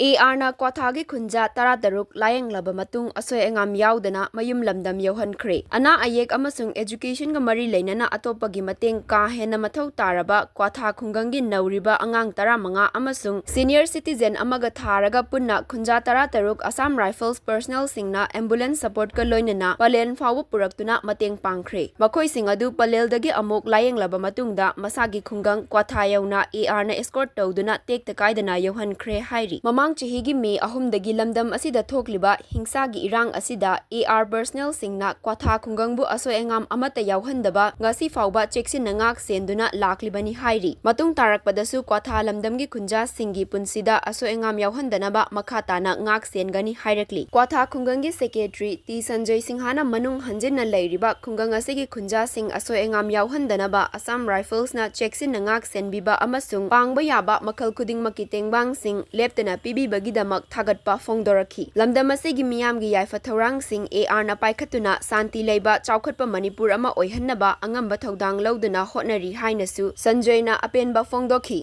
AR Kwathagi Khunja Tarataruk Layenglaba Matung Asoi Angam Yaodana Mayum Youhankhre Ana Ayek amasung education ga mari leinana atopagi mateng ka hena mathau taraba Kwatha Khungangi Nauriba Angang Taramanga amasung senior citizen amaga tharaga punna Khunja Tarataruk Assam Rifles personnel singna ambulance support ka loinana Palen fawu puraktuna mateng pangkhre Makhoi sing adu Paleldagi amok Layenglaba Matungda masagi khungang Kwatha yauna AR na escort tawduna tekta kaidana Youhankhre hairi Mamang chihigi May ahumdagi lamdam asida thokliba hingsagi irang asida AR personnel singna Kwatha Khungangbu Asoi Angam amata yauhandaba ngasi fauba cheksin nangak senduna laklibani hairi matung tarakpadasu Kwatha lamdamgi Khunja singi punsida Asoi Angam yauhandanaba makhatana ngak sengani hairakli Kwatha Khungangi secretary T Sanjay Singhana manung hanjinna leiriba khungang asigi Khunja sing Asoi Angam yauhandanaba Assam Rifles na cheksin nangak senbiba amasung pangba yaba makhal khuding makitengbang sing leptana Bibagidamak Tagatpa Fongdoraki. Lamdam asigi miyamgi yaifa thaurang sing AR na paikhatuna santi leiba chaukhatpa Manipur ama oihannaba angamba thodang lauduna hotnari hainasu Sanjayna apenba fongdoki.